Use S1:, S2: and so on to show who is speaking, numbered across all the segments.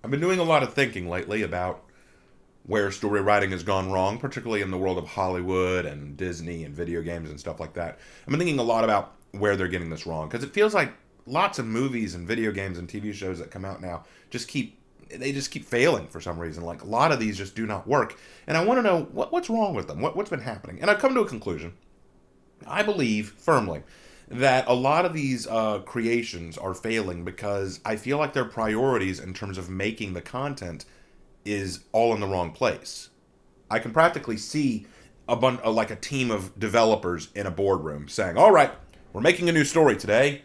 S1: I've been doing a lot of thinking lately about where story writing has gone wrong, particularly in the world of Hollywood and Disney and video games and stuff like that. I've been thinking a lot about where they're getting this wrong because it feels like lots of movies and video games and TV shows that come out now just keep failing for some reason. Like a lot of these just do not work, and I want to know what's wrong with them. What's been happening? And I've come to a conclusion. I believe firmly that a lot of these creations are failing because I feel like their priorities in terms of making the content is all in the wrong place. I can practically see like a team of developers in a boardroom saying, "All right, we're making a new story today.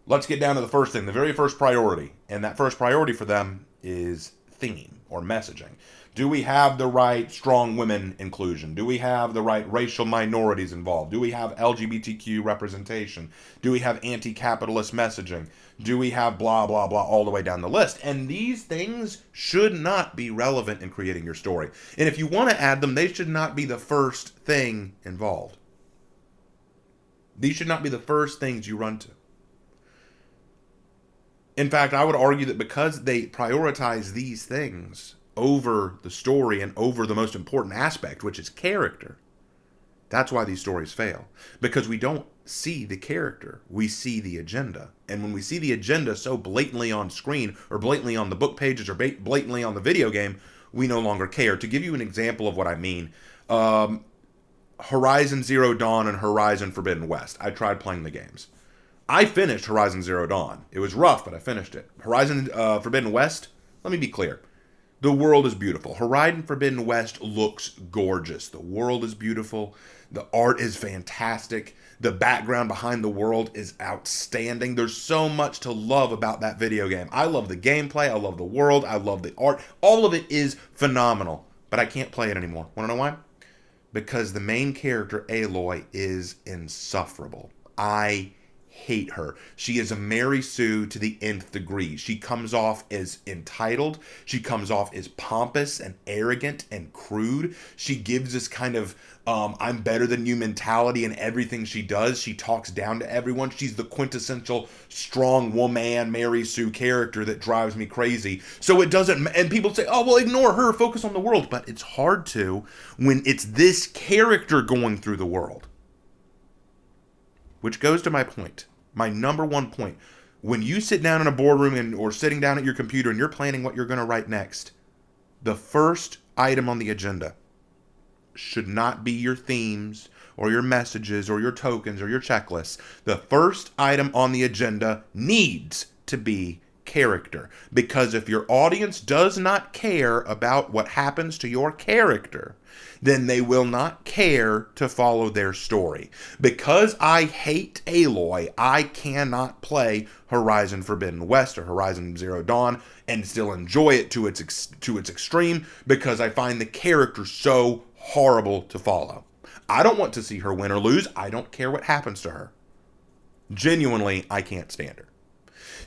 S1: Let's get down to the first thing, the very first priority." And that first priority for them is theme or messaging. Do we have the right strong women inclusion? Do we have the right racial minorities involved? Do we have LGBTQ representation? Do we have anti-capitalist messaging? Do we have blah, blah, blah, all the way down the list? And these things should not be relevant in creating your story. And if you want to add them, they should not be the first thing involved. These should not be the first things you run to. In fact, I would argue that because they prioritize these things over the story and over the most important aspect, which is character, that's why these stories fail. Because we don't see the character, we see the agenda. And when we see the agenda so blatantly on screen, or blatantly on the book pages, or blatantly on the video game, we no longer care. To give you an example of what I mean, Horizon Zero Dawn and Horizon Forbidden West. I tried playing the games. I finished Horizon Zero Dawn. It was rough, but I finished it. Horizon Forbidden West, let me be clear. The world is beautiful. Horizon Forbidden West looks gorgeous. The world is beautiful. The art is fantastic. The background behind the world is outstanding. There's so much to love about that video game. I love the gameplay. I love the world. I love the art. All of it is phenomenal. But I can't play it anymore. Want to know why? Because the main character, Aloy, is insufferable. I hate her. She is a Mary Sue to the nth degree. She comes off as entitled. She comes off as pompous and arrogant and crude. She gives this kind of I'm better than you mentality in everything she does. She talks down to everyone. She's the quintessential strong woman Mary Sue character that drives me crazy. So it doesn't, and people say, "Oh, well, ignore her, focus on the world." But it's hard to when it's this character going through the world. Which goes to my point, my number one point. When you sit down in a boardroom or sitting down at your computer and you're planning what you're going to write next, the first item on the agenda should not be your themes or your messages or your tokens or your checklists. The first item on the agenda needs to be character. Because if your audience does not care about what happens to your character, then they will not care to follow their story. Because I hate Aloy, I cannot play Horizon Forbidden West or Horizon Zero Dawn and still enjoy it to its extreme because I find the character so horrible to follow. I don't want to see her win or lose. I don't care what happens to her. Genuinely, I can't stand her.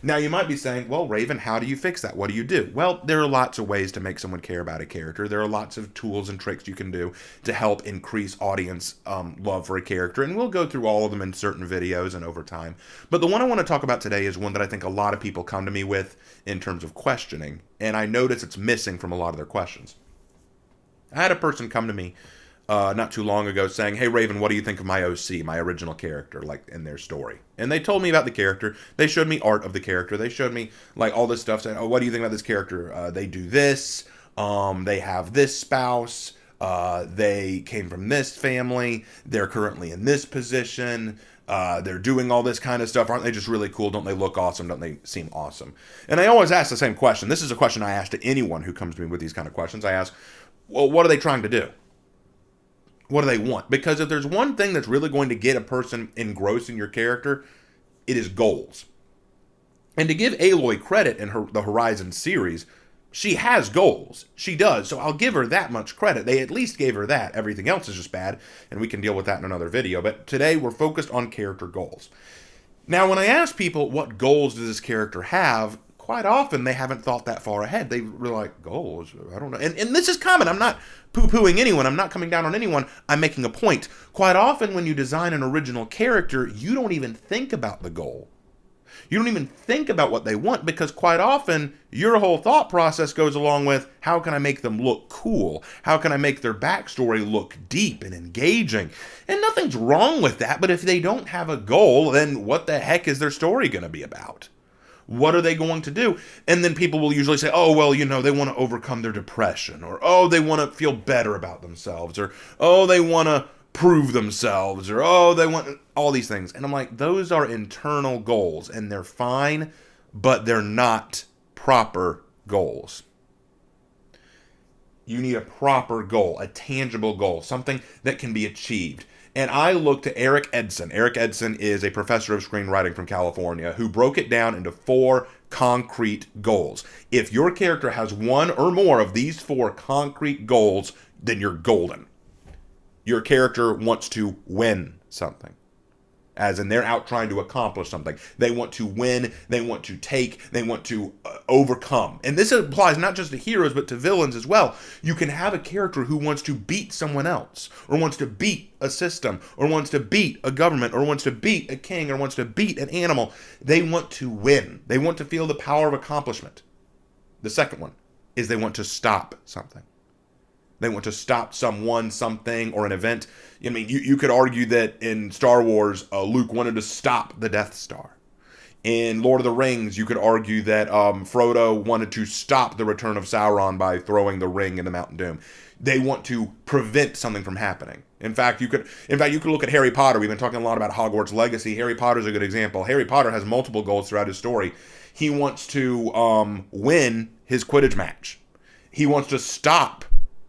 S1: Now, you might be saying, "Well, Raven, how do you fix that? What do you do?" Well, there are lots of ways to make someone care about a character. There are lots of tools and tricks you can do to help increase audience love for a character, and we'll go through all of them in certain videos and over time. But the one I want to talk about today is one that I think a lot of people come to me with in terms of questioning, and I notice it's missing from a lot of their questions. I had a person come to me not too long ago saying, "Hey Raven, what do you think of my OC, my original character, like in their story?" And they told me about the character. They showed me art of the character. They showed me like all this stuff saying, "Oh, what do you think about this character? They do this. They have this spouse. They came from this family. They're currently in this position. They're doing all this kind of stuff. Aren't they just really cool? Don't they look awesome? Don't they seem awesome?" And I always ask the same question. This is a question I ask to anyone who comes to me with these kind of questions. I ask, well, what are they trying to do? What do they want? Because if there's one thing that's really going to get a person engrossed in your character, it is goals. And to give Aloy credit in the Horizon series, she has goals. She does. So I'll give her that much credit. They at least gave her that. Everything else is just bad, and we can deal with that in another video. But today we're focused on character goals. Now, when I ask people what goals does this character have, quite often they haven't thought that far ahead. They were like, goals? I don't know. And this is common. I'm not poo-pooing anyone. I'm not coming down on anyone. I'm making a point. Quite often when you design an original character, you don't even think about the goal. You don't even think about what they want, because quite often your whole thought process goes along with, how can I make them look cool? How can I make their backstory look deep and engaging? And nothing's wrong with that, but if they don't have a goal, then what the heck is their story going to be about? What are they going to do? And then people will usually say, oh, well, they want to overcome their depression, or, oh, they want to feel better about themselves, or, oh, they want to prove themselves, or, oh, they want all these things. And I'm like, those are internal goals, and they're fine, but they're not proper goals. You need a proper goal, a tangible goal, something that can be achieved. And I looked to Eric Edson. Eric Edson is a professor of screenwriting from California who broke it down into 4 concrete goals. If your character has one or more of these 4 concrete goals, then you're golden. Your character wants to win something, as in they're out trying to accomplish something. They want to win, they want to take, they want to overcome. And this applies not just to heroes, but to villains as well. You can have a character who wants to beat someone else, or wants to beat a system, or wants to beat a government, or wants to beat a king, or wants to beat an animal. They want to win. They want to feel the power of accomplishment. The second one is they want to stop something. They want to stop someone, something, or an event. I mean, you could argue that in Star Wars, Luke wanted to stop the Death Star. In Lord of the Rings, you could argue that Frodo wanted to stop the return of Sauron by throwing the ring in the Mountain Doom. They want to prevent something from happening. In fact, you could look at Harry Potter. We've been talking a lot about Hogwarts Legacy. Harry Potter's a good example. Harry Potter has multiple goals throughout his story. He wants to win his Quidditch match. He wants to stop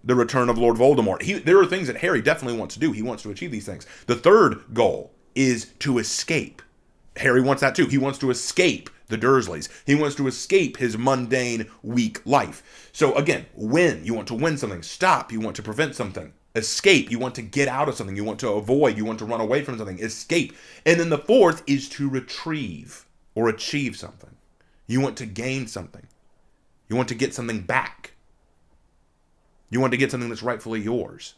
S1: the return of Lord Voldemort. There are things that Harry definitely wants to do. He wants to achieve these things. The third goal is to escape. Harry wants that too. He wants to escape the Dursleys. He wants to escape his mundane, weak life. So again, win. You want to win something. Stop. You want to prevent something. Escape. You want to get out of something. You want to avoid. You want to run away from something. Escape. And then the fourth is to retrieve or achieve something. You want to gain something. You want to get something back. You want to get something that's rightfully yours.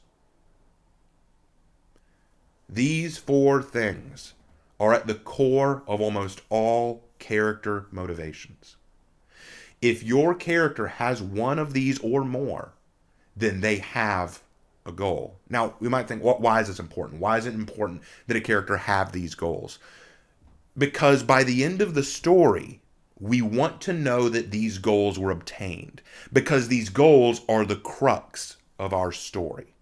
S1: These 4 things are at the core of almost all character motivations. If your character has one of these or more, then they have a goal. Now, we might think, why is this important? Why is it important that a character have these goals? Because by the end of the story, we want to know that these goals were obtained, because these goals are the crux of our story.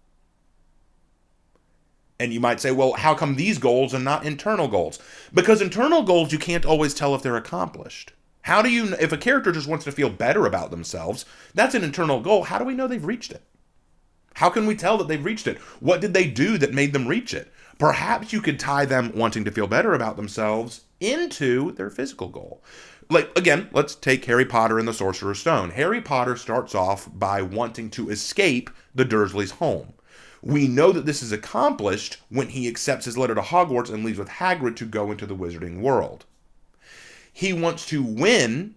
S1: And you might say, well, how come these goals and not internal goals? Because internal goals, you can't always tell if they're accomplished. How do you, if a character just wants to feel better about themselves, that's an internal goal. How do we know they've reached it? How can we tell that they've reached it? What did they do that made them reach it? Perhaps you could tie them wanting to feel better about themselves into their physical goal. Like, again, let's take Harry Potter and the Sorcerer's Stone. Harry Potter starts off by wanting to escape the Dursleys' home. We know that this is accomplished when he accepts his letter to Hogwarts and leaves with Hagrid to go into the wizarding world. He wants to win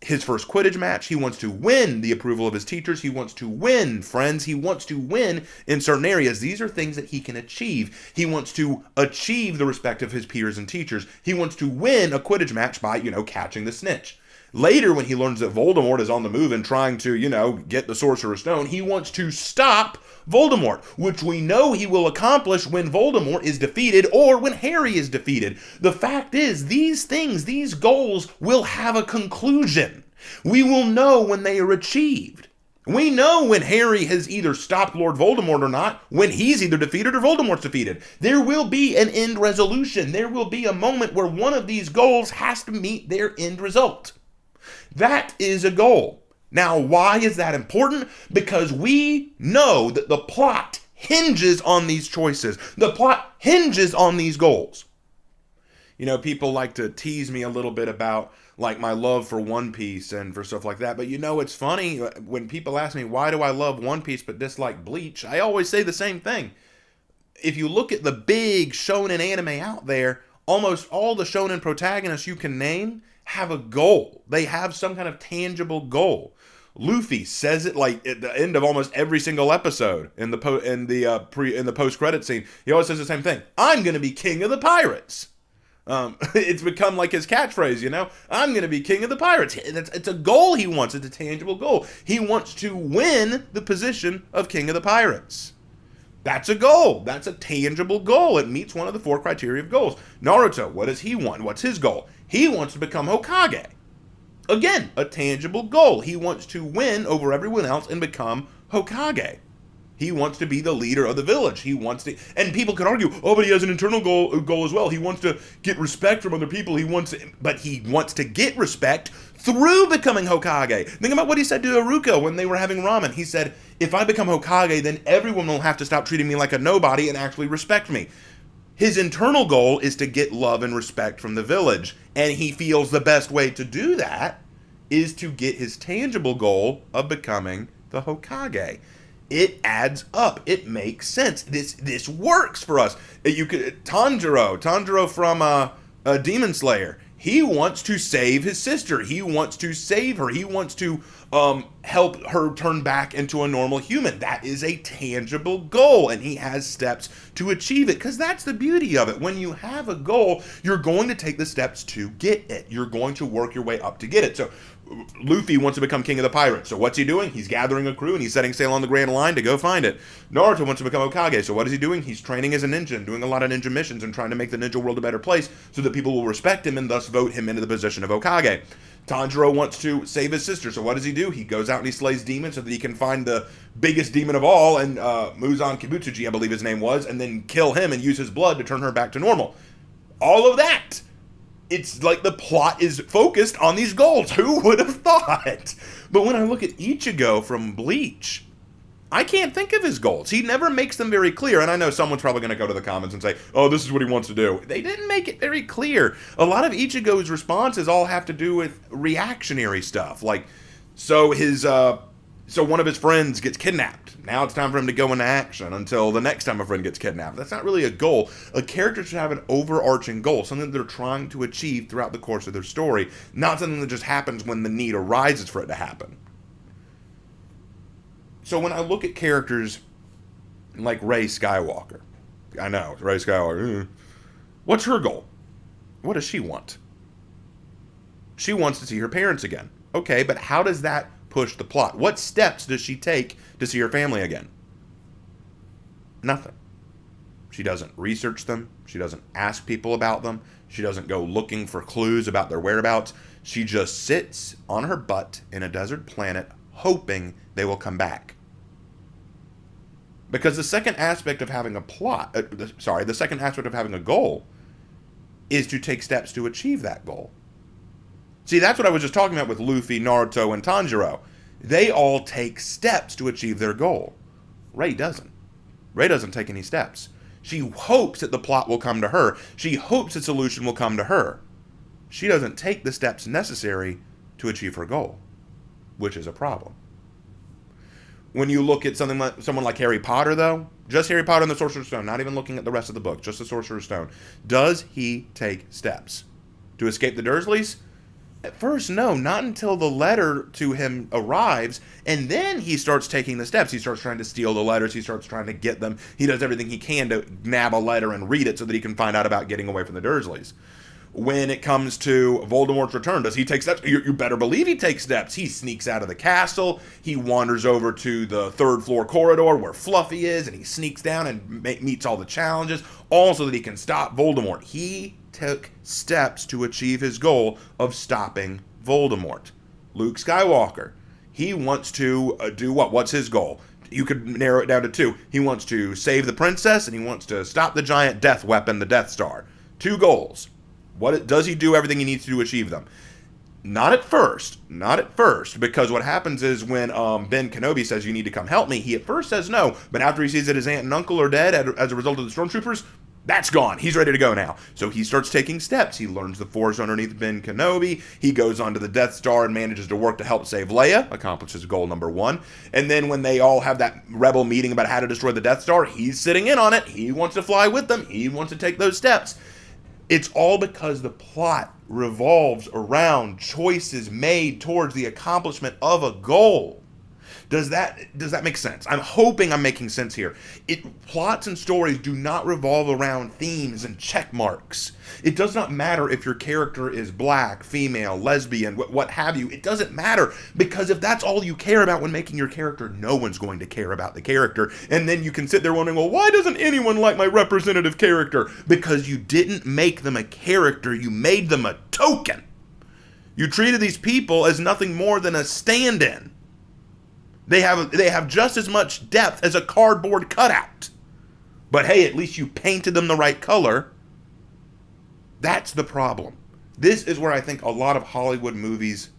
S1: his first Quidditch match. He wants to win the approval of his teachers. He wants to win friends. He wants to win in certain areas. These are things that he can achieve. He wants to achieve the respect of his peers and teachers. He wants to win a Quidditch match by, catching the snitch. Later, when he learns that Voldemort is on the move and trying to, get the Sorcerer's Stone, he wants to stop Voldemort, which we know he will accomplish when Voldemort is defeated or when Harry is defeated. The fact is, these things, these goals will have a conclusion. We will know when they are achieved. We know when Harry has either stopped Lord Voldemort or not, when he's either defeated or Voldemort's defeated. There will be an end resolution. There will be a moment where one of these goals has to meet their end result. That is a goal. Now, why is that important? Because we know that the plot hinges on these choices. The plot hinges on these goals. People like to tease me a little bit about my love for One Piece and for stuff like that. But it's funny when people ask me, why do I love One Piece but dislike Bleach? I always say the same thing. If you look at the big shonen anime out there, almost all the shonen protagonists you can name have a goal. They have some kind of tangible goal. Luffy says it at the end of almost every single episode in the post-credit scene. He always says the same thing. I'm going to be king of the pirates. It's become like his catchphrase, you know? I'm going to be king of the pirates. It's a goal he wants. It's a tangible goal. He wants to win the position of king of the pirates. That's a goal. That's a tangible goal. It meets one of the 4 criteria of goals. Naruto, what does he want? What's his goal? He wants to become Hokage. Again, a tangible goal. He wants to win over everyone else and become Hokage. He wants to be the leader of the village. He wants to, and people could argue, oh, but he has an internal goal as well. He wants to get respect from other people. But he wants to get respect through becoming Hokage. Think about what he said to Iruka when they were having ramen. He said, if I become Hokage, then everyone will have to stop treating me like a nobody and actually respect me. His internal goal is to get love and respect from the village, and he feels the best way to do that is to get his tangible goal of becoming the Hokage. It adds up. It makes sense. This works for us. Tanjiro from Demon Slayer. He wants to save his sister. He wants to save her. He wants to help her turn back into a normal human. That is a tangible goal, and he has steps to achieve it, because that's the beauty of it. When you have a goal, you're going to take the steps to get it. You're going to work your way up to get it. So Luffy wants to become king of the pirates. So what's he doing? He's gathering a crew and he's setting sail on the Grand Line to go find it. Naruto wants to become Hokage. So what is he doing? He's training as a ninja and doing a lot of ninja missions and trying to make the ninja world a better place so that people will respect him and thus vote him into the position of Hokage. Tanjiro wants to save his sister. So what does he do? He goes out and he slays demons so that he can find the biggest demon of all, and Muzan Kibutsuji, I believe his name was, and then kill him and use his blood to turn her back to normal. All of that. It's like the plot is focused on these goals. Who would have thought? But when I look at Ichigo from Bleach, I can't think of his goals. He never makes them very clear. And I know someone's probably going to go to the comments and say, oh, this is what he wants to do. They didn't make it very clear. A lot of Ichigo's responses all have to do with reactionary stuff. Like, so one of his friends gets kidnapped. Now it's time for him to go into action until the next time a friend gets kidnapped. That's not really a goal. A character should have an overarching goal, something they're trying to achieve throughout the course of their story, not something that just happens when the need arises for it to happen. So when I look at characters like Rey Skywalker, I know, Rey Skywalker, what's her goal? What does she want? She wants to see her parents again. Okay, but how does that push the plot? What steps does she take to see her family again? Nothing. She doesn't research them. She doesn't ask people about them. She doesn't go looking for clues about their whereabouts. She just sits on her butt in a desert planet hoping they will come back. Because the second aspect of having a the second aspect of having a goal is to take steps to achieve that goal. See, that's what I was just talking about with Luffy, Naruto, and Tanjiro. They all take steps to achieve their goal. Rey doesn't. Rey doesn't take any steps. She hopes that the plot will come to her. She hopes the solution will come to her. She doesn't take the steps necessary to achieve her goal, which is a problem. When you look at someone like Harry Potter, though, just Harry Potter and the Sorcerer's Stone, not even looking at the rest of the book, just the Sorcerer's Stone, does he take steps to escape the Dursleys? At first, no, not until the letter to him arrives, and then he starts taking the steps. He starts trying to steal the letters. He starts trying to get them. He does everything he can to nab a letter and read it so that he can find out about getting away from the Dursleys. When it comes to Voldemort's return, does he take steps? You better believe he takes steps. He sneaks out of the castle. He wanders over to the third floor corridor where Fluffy is, and he sneaks down and meets all the challenges, all so that he can stop Voldemort. He took steps to achieve his goal of stopping Voldemort. Luke Skywalker, he wants to do what? What's his goal? You could narrow it down to two. He wants to save the princess, and he wants to stop the giant death weapon, the Death Star. Two goals. Does he do everything he needs to achieve them? Not at first, because what happens is when Ben Kenobi says, you need to come help me, he at first says no, but after he sees that his aunt and uncle are dead as a result of the stormtroopers, that's gone. He's ready to go now. So he starts taking steps. He learns the Force underneath Ben Kenobi. He goes onto the Death Star and manages to work to help save Leia, accomplishes goal number one. And then when they all have that rebel meeting about how to destroy the Death Star, he's sitting in on it. He wants to fly with them. He wants to take those steps. It's all because the plot revolves around choices made towards the accomplishment of a goal. Does that make sense? I'm hoping I'm making sense here. Plots and stories do not revolve around themes and check marks. It does not matter if your character is black, female, lesbian, what have you. It doesn't matter, because if that's all you care about when making your character, no one's going to care about the character. And then you can sit there wondering, well, why doesn't anyone like my representative character? Because you didn't make them a character, you made them a token. You treated these people as nothing more than a stand-in. They have just as much depth as a cardboard cutout. But hey, at least you painted them the right color. That's the problem. This is where I think a lot of Hollywood movies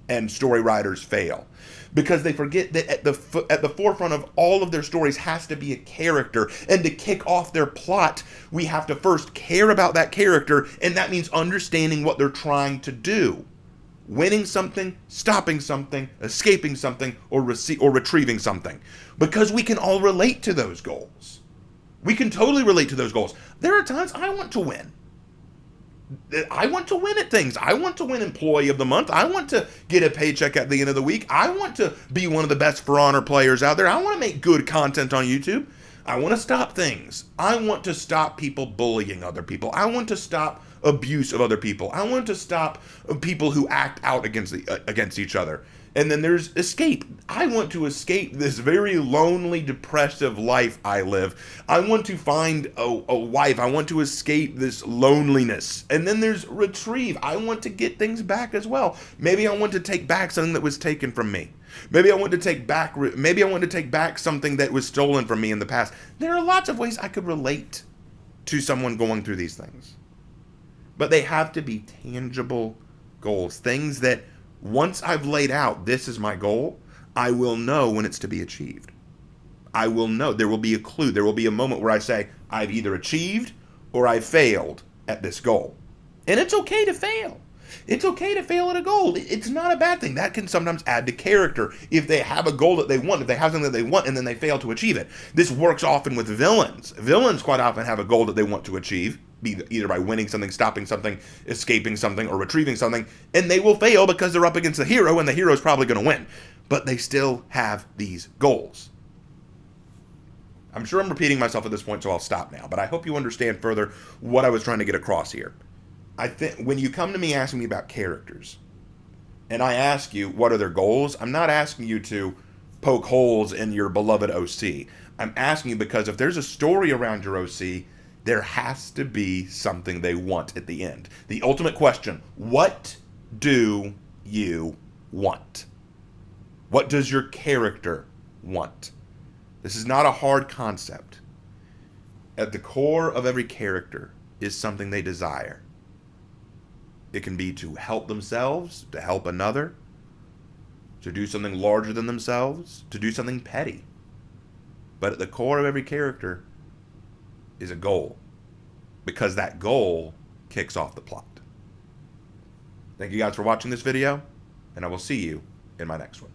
S1: and story writers fail, because they forget that at the forefront of all of their stories has to be a character, and to kick off their plot, we have to first care about that character, and that means understanding what they're trying to do. Winning something, stopping something, escaping something, or retrieving something. Because we can all relate to those goals. We can totally relate to those goals. There are times I want to win. I want to win at things. I want to win Employee of the Month. I want to get a paycheck at the end of the week. I want to be one of the best For Honor players out there. I want to make good content on YouTube. I want to stop things. I want to stop people bullying other people. I want to stop abuse of other people. I want to stop people who act out against each other. And then there's escape. I want to escape this very lonely, depressive life I live. I want to find a wife. I want to escape this loneliness. And then there's retrieve. I want to get things back as well. Maybe I want to take back something that was taken from me. Maybe I want to take back something that was stolen from me in the past. There are lots of ways I could relate to someone going through these things. But they have to be tangible goals. Things that once I've laid out, this is my goal, I will know when it's to be achieved. I will know. There will be a clue. There will be a moment where I say, I've either achieved or I failed at this goal. And it's okay to fail. It's okay to fail at a goal. It's not a bad thing. That can sometimes add to character. If they have a goal that they want, if they have something that they want and then they fail to achieve it. This works often with villains. Villains quite often have a goal that they want to achieve, either by winning something, stopping something, escaping something, or retrieving something, and they will fail because they're up against the hero, and the hero is probably going to win. But they still have these goals. I'm sure I'm repeating myself at this point, so I'll stop now, but I hope you understand further what I was trying to get across here. I think when you come to me asking me about characters, and I ask you what are their goals, I'm not asking you to poke holes in your beloved OC. I'm asking you because if there's a story around your OC, there has to be something they want at the end. The ultimate question, what do you want? What does your character want? This is not a hard concept. At the core of every character is something they desire. It can be to help themselves, to help another, to do something larger than themselves, to do something petty. But at the core of every character is a goal, because that goal kicks off the plot. Thank you guys for watching this video, and I will see you in my next one.